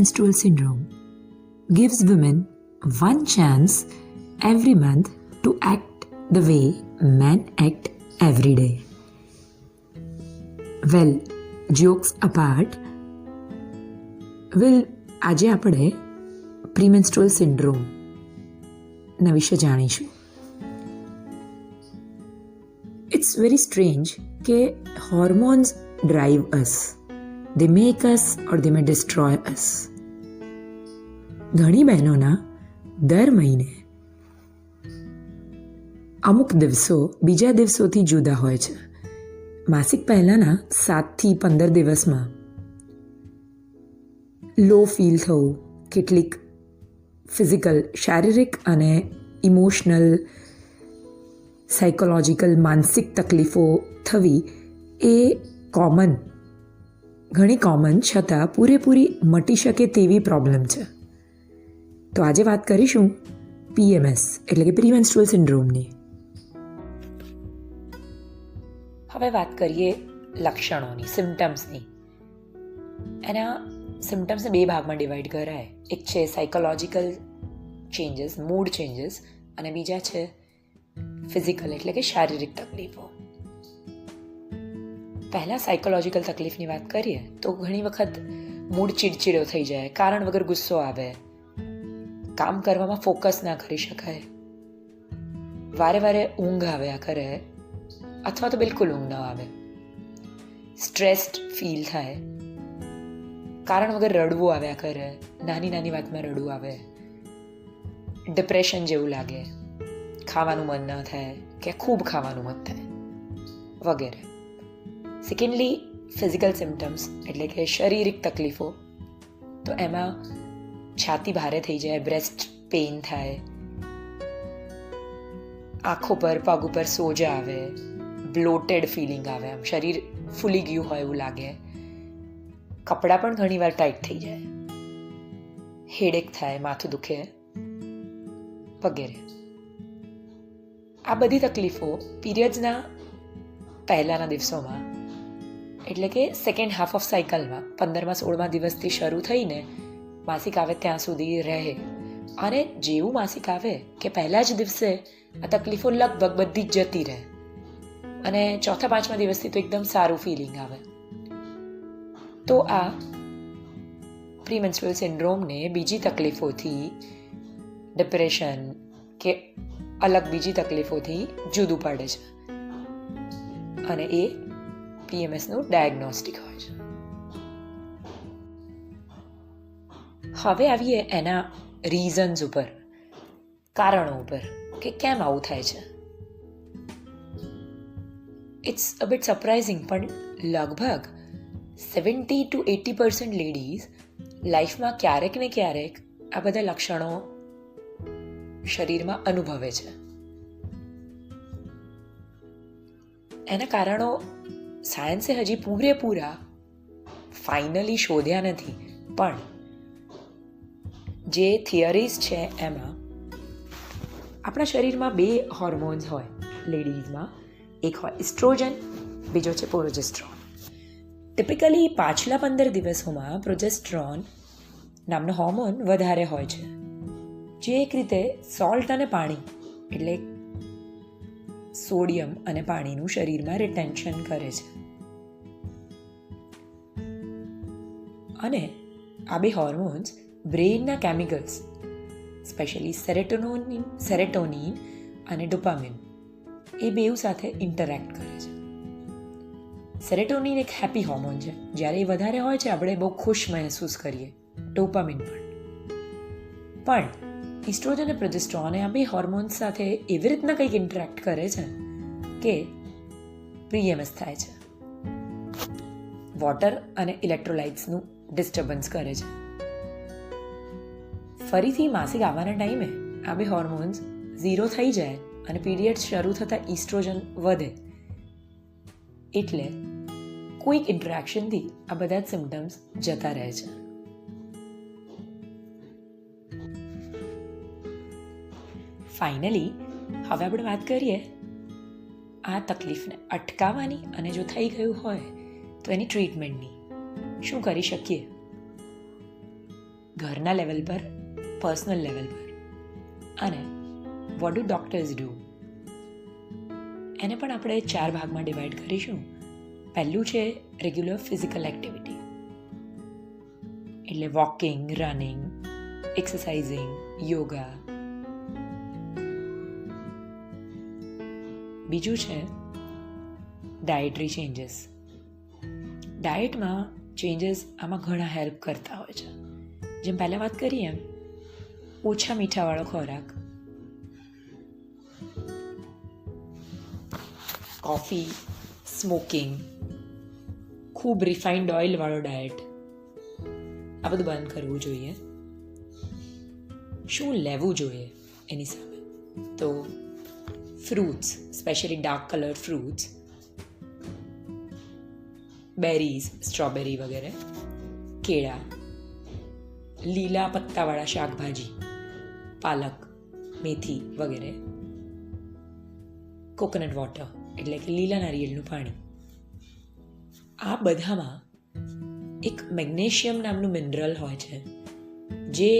premenstrual syndrome gives women one chance every month to act the way men act every day. Well, jokes apart, આજે આપણે પ્રીમેન્સ્ટ્રુઅલ syndrome ના વિશે જાણીશું. It's very strange કે hormones drive us, they make us or they may destroy us. ઘણી બહેનોના દર મહિને અમુક દિવસો બીજા દિવસોથી જુદા હોય છે. માસિક પહેલાંના 7 થી 15 દિવસમાં લો ફીલ થવું, કેટલીક ફિઝિકલ, શારીરિક અને ઇમોશનલ, સાયકોલોજીકલ, માનસિક તકલીફો થવી એ ઘણી કોમન છતાં પૂરેપૂરી મટી શકે તેવી પ્રોબ્લેમ છે. તો આજે વાત કરીશું PMS એટલે કે પ્રીમેન્સ્ટ્રુઅલ સિન્ડ્રોમની. હવે વાત કરીએ લક્ષણોની, સિમ્ટમ્સની. એના સિમ્ટમ્સને 2 ભાગમાં ડિવાઈડ કરાય. એક છે સાયકોલોજીકલ ચેન્જીસ, મૂડ ચેન્જીસ, અને બીજા છે ફિઝિકલ એટલે કે શારીરિક તકલીફો. પહેલાં સાયકોલોજીકલ તકલીફની વાત કરીએ તો ઘણી વખત મૂડ ચીડચીડો થઈ જાય, કારણ વગર ગુસ્સો આવે, કામ કરવામાં ફોકસ ના કરી શકાય, વારે વારે ઊંઘ આવ્યા કરે અથવા તો બિલકુલ ઊંઘ ન આવે, સ્ટ્રેસ્ડ ફીલ થાય, કારણ વગર રડવું આવ્યા કરે, નાની નાની વાતમાં રડવું આવે, ડિપ્રેશન જેવું લાગે, ખાવાનું મન ન થાય કે ખૂબ ખાવાનું મન થાય વગેરે. સેકન્ડલી ફિઝિકલ સિમ્ટમ્સ એટલે કે શારીરિક તકલીફો. તો એમાં છાતી ભારે થઈ જાય, બ્રેસ્ટ પેઇન થાય, આંખો પર પગ ઉપર સોજા આવે, બ્લોટેડ ફિલિંગ આવે, આમ શરીર ફૂલી ગયું હોય એવું લાગે, કપડાં પણ ઘણીવાર ટાઈટ થઈ જાય, હેડેક થાય, માથું દુખે વગેરે. આ બધી તકલીફો પીરિયડ્સના પહેલાંના દિવસોમાં એટલે કે સેકન્ડ હાફ ઓફ સાયકલમાં 15મા 16મા દિવસથી શરૂ થઈને માસિક આવે ત્યાં સુધી રહે. અને જેવું માસિક આવે કે પહેલા જ દિવસે આ તકલીફો લગભગ બધી જ જતી રહે અને 4થા 5મા દિવસથી તો એકદમ સારું ફિલિંગ આવે. તો આ પ્રીમેન્સ્ટ્રુઅલ સિન્ડ્રોમને બીજી તકલીફોથી, ડિપ્રેશન કે અલગ બીજી તકલીફોથી જુદું પાડે છે અને એ PMSનું ડાયગ્નોસ્ટિક હોય છે. હવે આવીએ એના રીઝન્સ ઉપર, કારણો ઉપર કે કેમ આવું થાય છે. ઇટ્સ અ બિટ સરપ્રાઇઝિંગ, પણ લગભગ 70 to 80% લેડીઝ લાઈફમાં ક્યારેક ને ક્યારેક આ બધા લક્ષણો શરીરમાં અનુભવે છે. એના કારણો સાયન્સે હજી પૂરેપૂરા ફાઇનલી શોધ્યા નથી, પણ જે થિયરીઝ છે એમાં આપણા શરીરમાં 2 હોર્મોન્સ હોય લેડીઝમાં. એક હોય ઇસ્ટ્રોજન, બીજો છે પ્રોજેસ્ટેરોન. ટિપિકલી પાછલા 15 દિવસોમાં પ્રોજેસ્ટેરોન નામનો હોર્મોન વધારે હોય છે, જે એક રીતે સોલ્ટ અને પાણી એટલે સોડિયમ અને પાણીનું શરીરમાં રિટેન્શન કરે છે. અને આ 2 હોર્મોન્સ બ્રેઇનના કેમિકલ્સ, સ્પેશિયલી સેરેટોનિન અને ડોપામિન, એ બેઉ સાથે ઇન્ટરેક્ટ કરે છે. સેરેટોનિન એક હેપી હોર્મોન છે, જ્યારે એ વધારે હોય છે આપણે બહુ ખુશ મહેસૂસ કરીએ, ડોપામિન પણ ઇસ્ટ્રોજન અને પ્રોજેસ્ટેરોન આ 2 હોર્મોન્સ સાથે એવી રીતના કંઈક ઇન્ટરેક્ટ કરે છે કે PMS થાય છે. વોટર અને ઇલેક્ટ્રોલાઇટ્સનું ડિસ્ટર્બન્સ કરે છે. ફરીથી માસિક આવવાના ટાઈમે આ 2 હોર્મોન્સ 0 થઈ જાય અને પીરિયડ શરૂ થતાં ઇસ્ટ્રોજન વધે. એટલે કોઈક ઇન્ટરેક્શનથી આ બધા જ સિમ્ટમ્સ જતા રહે છે. ફાઇનલી હવે આપણે વાત કરીએ આ તકલીફને અટકાવવાની અને જો થઈ ગયું હોય તો એની ટ્રીટમેન્ટની. શું કરી શકીએ? ઘરના લેવલ પર, પર્સનલ લેવલ પર. અને વોટ ડુ ડૉક્ટર્સ ડુ, એને પણ આપણે 4 ભાગમાં ડિવાઈડ કરીશું. પહેલું છે રેગ્યુલર ફિઝિકલ એક્ટિવિટી, એટલે વોકિંગ, રનિંગ, એક્સરસાઇઝિંગ, યોગા. બીજું છે ડાયટરી ચેન્જીસ. ડાયટમાં ચેન્જીસ આમાં ઘણા હેલ્પ કરતા હોય છે. જેમ પહેલાં વાત કરી એમ ઓછા મીઠાવાળો ખોરાક, કોફી, સ્મોકિંગ, ખૂબ રિફાઇન્ડ ઓઇલવાળો ડાયટ, આ બધું બંધ કરવું જોઈએ. શું લેવું જોઈએ એની સામે? તો fruits, specially dark colour fruits, berries, strawberry વગેરે, કેળા, લીલા પત્તાવાળા શાકભાજી, પાલક, મેથી વગેરે, કોકોનટ વોટર એટલે કે લીલા નારિયેળનું પાણી. આ બધામાં એક મેગ્નેશિયમ નામનું મિનરલ હોય છે જે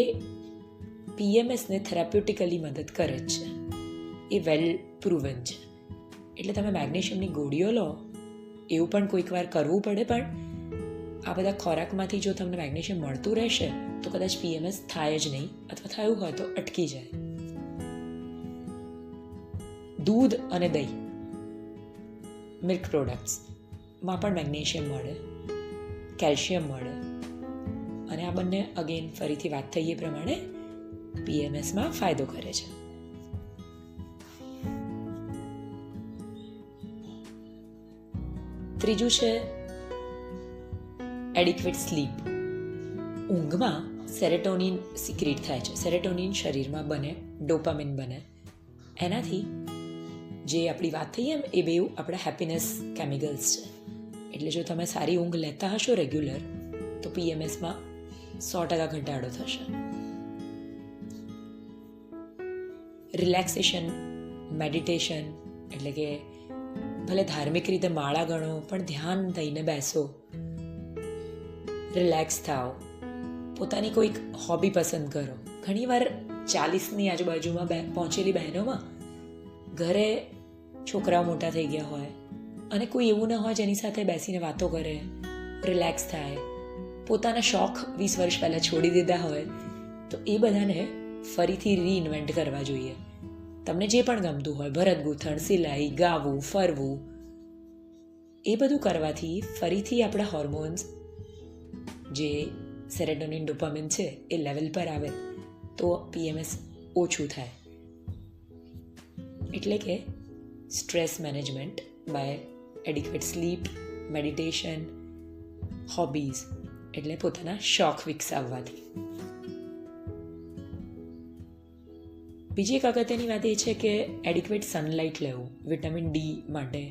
PMSને થેરાપ્યુટિકલી મદદ કરે જ છે. એ વેલ પ્રૂવન છે. એટલે તમે મેગ્નેશિયમની ગોળીઓ લો એવું પણ કોઈક વાર કરવું પડે, પણ આ બધા ખોરાકમાંથી જો તમને મેગ્નેશિયમ મળતું રહેશે તો કદાચ PMS થાય જ નહીં, અથવા થયું હોય તો અટકી જાય. દૂધ અને દહીં, મિલ્ક પ્રોડક્ટ્સમાં પણ મેગ્નેશિયમ મળે, કેલ્શિયમ મળે, અને આ બંને અગેન ફરીથી વાત થઈ એ પ્રમાણે PMSમાં ફાયદો કરે છે. ત્રીજું છે એડિક્વેટ સ્લીપ. ઊંઘમાં સેરેટોનિન સિક્રેટ થાય છે. સેરેટોનિન શરીરમાં બને, ડોપામિન બને. એનાથી જે આપણી વાત થઈ એમ એ બેઉ આપણા હેપીનેસ કેમિકલ્સ છે. એટલે જો તમે સારી ઊંઘ લેતા હશો રેગ્યુલર તો PMSમાં 100% ઘટાડો થશે. રિલેક્સેશન, મેડિટેશન, એટલે કે ભલે ધાર્મિક રીતે માળા ગણો પણ ધ્યાન દઈને બેસો, રિલેક્સ થાઓ, પોતાની કોઈક હોબી પસંદ કરો. ઘણીવાર 40ની આજુબાજુમાં પહોંચેલી બહેનોમાં ઘરે છોકરાઓ મોટા થઈ ગયા હોય અને કોઈ એવું ન હોય જેની સાથે બેસીને વાતો કરે, રિલેક્સ થાય, પોતાના શોખ 20 વર્ષ પહેલાં છોડી દીધા હોય તો એ બધાને ફરીથી રીઇન્વેન્ટ કરવા જોઈએ. તમને જે પણ ગમતું હોય, ભરત ગૂંથણ, સિલાઈ, ગાવું, ફરવું, એ બધું કરવાથી ફરીથી આપણા હોર્મોન્સ જે સેરેટોનિન, ડોપામિન છે એ લેવલ પર આવે તો PMS ઓછું થાય. એટલે કે stress management by adequate sleep, meditation, hobbies એટલે પોતાના શોખ વિકસાવવાથી. બીજી એક અગત્યની વાત એ છે કે એડિક્વેટ સનલાઇટ લેવું વિટામિન D માટે.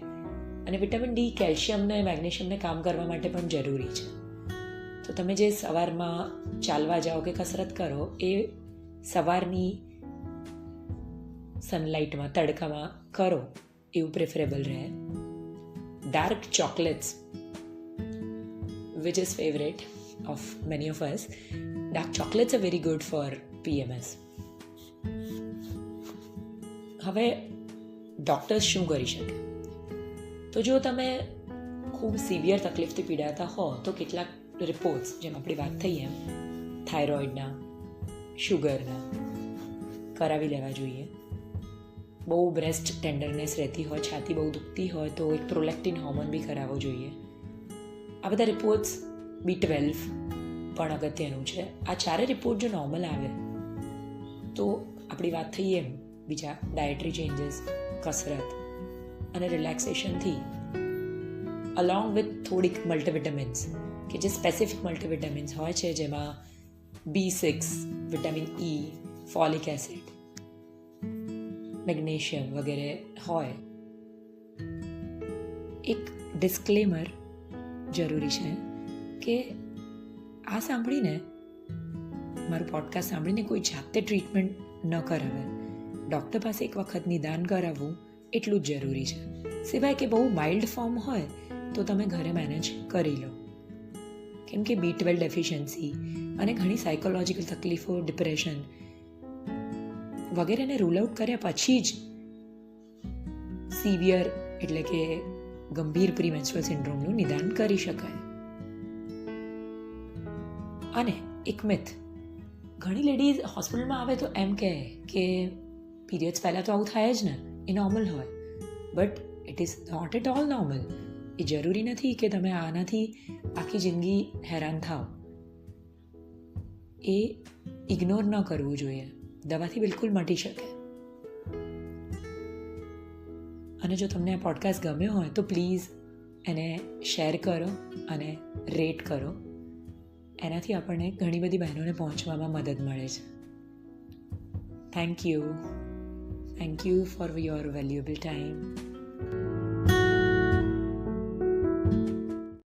અને વિટામિન D કેલ્શિયમને, મેગ્નેશિયમને કામ કરવા માટે પણ જરૂરી છે. તો તમે જે સવારમાં ચાલવા જાઓ કે કસરત કરો એ સવારની સનલાઇટમાં, તડકામાં કરો એવું પ્રેફરેબલ રહે. Dark chocolates which is favorite of many of us, dark chocolates are very good for PMS. હવે ડૉક્ટર્સ શું કરી શકે? તો જો તમે ખૂબ સિવિયર તકલીફથી પીડાતા હો તો કેટલાક રિપોર્ટ્સ, જેમ આપણી વાત થઈ એમ થાઇરોઇડના, શુગરના, કરાવી લેવા જોઈએ. બહુ બ્રેસ્ટ ટેન્ડરનેસ રહેતી હોય, છાતી બહુ દુખતી હોય તો એક પ્રોલેક્ટિન હોર્મોન બી કરાવવો જોઈએ. આ બધા રિપોર્ટ્સ, B12 પણ અગત્યનું છે. આ 4 રિપોર્ટ જો નોર્મલ આવે તો આપણી વાત થઈ એમ બીજા ડાયટરી ચેન્જીસ, કસરત અને રિલેક્સેશનથી અલોંગ વિથ થોડીક મલ્ટીવિટામિન્સ, કે જે સ્પેસિફિક મલ્ટીવિટામિન્સ હોય છે જેમાં B6, vitamin E, folic acid, magnesium વગેરે હોય. એક ડિસ્ક્લેમર જરૂરી છે કે આ સાંભળીને, મારું પોડકાસ્ટ સાંભળીને કોઈ જાતે ટ્રીટમેન્ટ ન કરાવે. ડૉક્ટર પાસે એક વખત નિદાન કરાવવું એટલું જ જરૂરી છે. સિવાય કે બહુ માઇલ્ડ ફોર્મ હોય તો તમે ઘરે મેનેજ કરી લો. કેમ કે B12 ડેફિશિયન્સી અને ઘણી સાયકોલોજીકલ તકલીફો, ડિપ્રેશન વગેરેને રૂલ આઉટ કર્યા પછી જ સિવિયર એટલે કે ગંભીર પ્રીમેન્સ્ટ્રુઅલ સિન્ડ્રોમનું નિદાન કરી શકાય. અને એક મિથ, ઘણી લેડીઝ હોસ્પિટલમાં આવે તો એમ કહે કે પીરિયડ્સ પહેલાં તો આવું થાય જ ને, એ નોર્મલ હોય. But it is not at all normal. એ જરૂરી નથી કે તમે આનાથી આખી જિંદગી હેરાન થાઓ. એ ઇગ્નોર ન કરવું જોઈએ. દવાથી બિલકુલ મટી શકે. અને જો તમને આ પોડકાસ્ટ ગમ્યો હોય તો પ્લીઝ એને શેર કરો અને રેટ કરો. એનાથી આપણને ઘણી બધી બહેનોને પહોંચવામાં મદદ મળે છે. Thank you for your valuable time.